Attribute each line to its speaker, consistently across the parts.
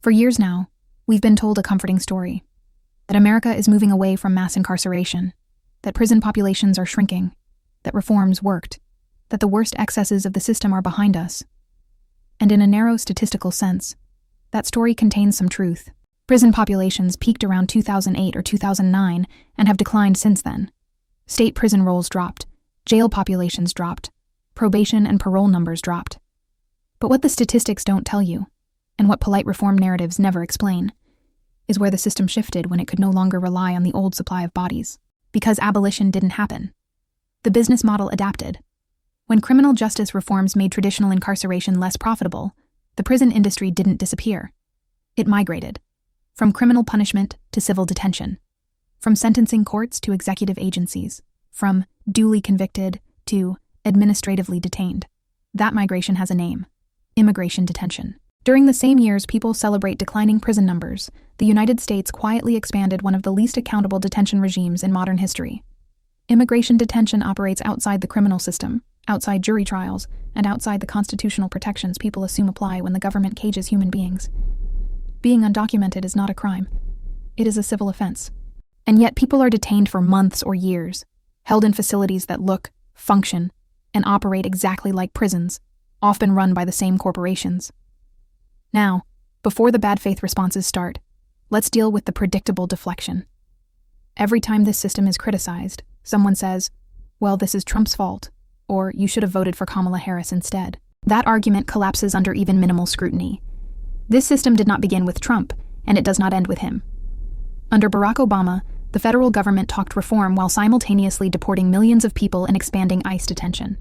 Speaker 1: For years now, we've been told a comforting story, that America is moving away from mass incarceration, that prison populations are shrinking, that reforms worked, that the worst excesses of the system are behind us. And in a narrow statistical sense, that story contains some truth. Prison populations peaked around 2008 or 2009 and have declined since then. State prison rolls dropped, jail populations dropped, probation and parole numbers dropped. But what the statistics don't tell you, and what polite reform narratives never explain, is where the system shifted when it could no longer rely on the old supply of bodies. Because abolition didn't happen. The business model adapted. When criminal justice reforms made traditional incarceration less profitable, the prison industry didn't disappear. It migrated. From criminal punishment to civil detention. From sentencing courts to executive agencies. From duly convicted to administratively detained. That migration has a name: immigration detention. During the same years people celebrate declining prison numbers, the United States quietly expanded one of the least accountable detention regimes in modern history. Immigration detention operates outside the criminal system, outside jury trials, and outside the constitutional protections people assume apply when the government cages human beings. Being undocumented is not a crime. It is a civil offense. And yet people are detained for months or years, held in facilities that look, function, and operate exactly like prisons, often run by the same corporations. Now, before the bad faith responses start, let's deal with the predictable deflection. Every time this system is criticized, someone says, well, this is Trump's fault, or you should have voted for Kamala Harris instead. That argument collapses under even minimal scrutiny. This system did not begin with Trump, and it does not end with him. Under Barack Obama, the federal government talked reform while simultaneously deporting millions of people and expanding ICE detention.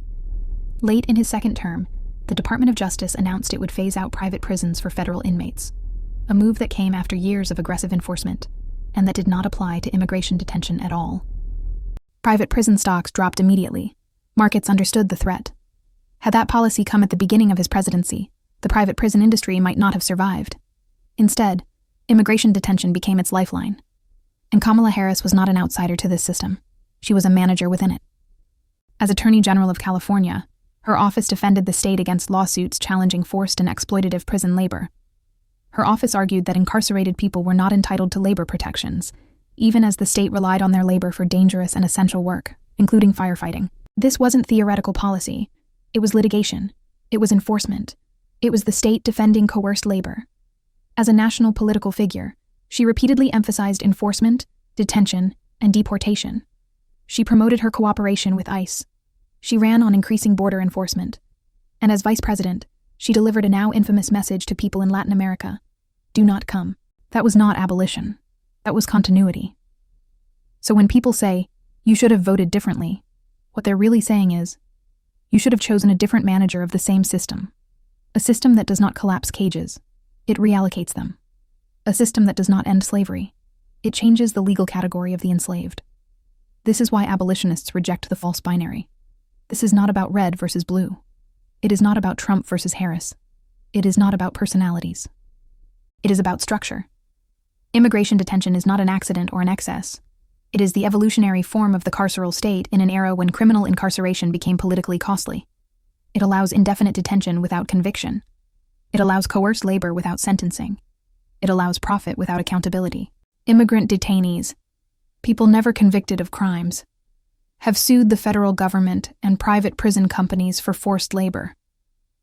Speaker 1: Late in his second term, the Department of Justice announced it would phase out private prisons for federal inmates, a move that came after years of aggressive enforcement, and that did not apply to immigration detention at all. Private prison stocks dropped immediately. Markets understood the threat. Had that policy come at the beginning of his presidency, the private prison industry might not have survived. Instead, immigration detention became its lifeline. And Kamala Harris was not an outsider to this system. She was a manager within it. As Attorney General of California, her office defended the state against lawsuits challenging forced and exploitative prison labor. Her office argued that incarcerated people were not entitled to labor protections, even as the state relied on their labor for dangerous and essential work, including firefighting. This wasn't theoretical policy. It was litigation. It was enforcement. It was the state defending coerced labor. As a national political figure, she repeatedly emphasized enforcement, detention, and deportation. She promoted her cooperation with ICE. She ran on increasing border enforcement. And as vice president, she delivered a now infamous message to people in Latin America: do not come. That was not abolition. That was continuity. So when people say, you should have voted differently, what they're really saying is, you should have chosen a different manager of the same system. A system that does not collapse cages. It reallocates them. A system that does not end slavery. It changes the legal category of the enslaved. This is why abolitionists reject the false binary. This is not about red versus blue. It is not about Trump versus Harris. It is not about personalities. It is about structure. Immigration detention is not an accident or an excess. It is the evolutionary form of the carceral state in an era when criminal incarceration became politically costly. It allows indefinite detention without conviction. It allows coerced labor without sentencing. It allows profit without accountability. Immigrant detainees, people never convicted of crimes, have sued the federal government and private prison companies for forced labor.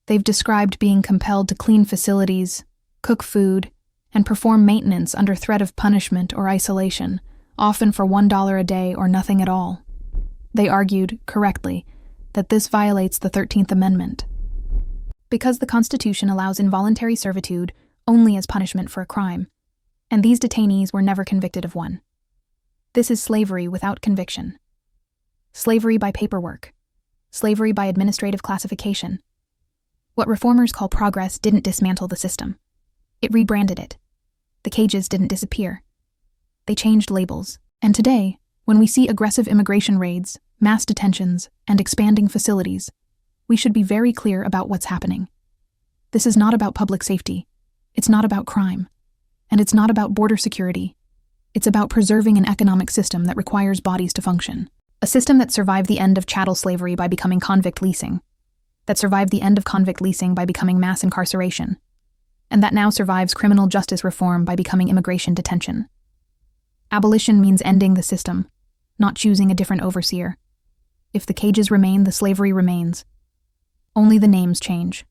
Speaker 1: They've described being compelled to clean facilities, cook food, and perform maintenance under threat of punishment or isolation, often for $1 a day or nothing at all. They argued, correctly, that this violates the 13th Amendment. Because the Constitution allows involuntary servitude only as punishment for a crime, and these detainees were never convicted of one. This is slavery without conviction. Slavery by paperwork. Slavery by administrative classification. What reformers call progress didn't dismantle the system. It rebranded it. The cages didn't disappear. They changed labels. And today, when we see aggressive immigration raids, mass detentions, and expanding facilities, we should be very clear about what's happening. This is not about public safety. It's not about crime. And it's not about border security. It's about preserving an economic system that requires bodies to function. A system that survived the end of chattel slavery by becoming convict leasing. That survived the end of convict leasing by becoming mass incarceration. and that now survives criminal justice reform by becoming immigration detention. Abolition means ending the system, not choosing a different overseer. If the cages remain, the slavery remains. Only the names change.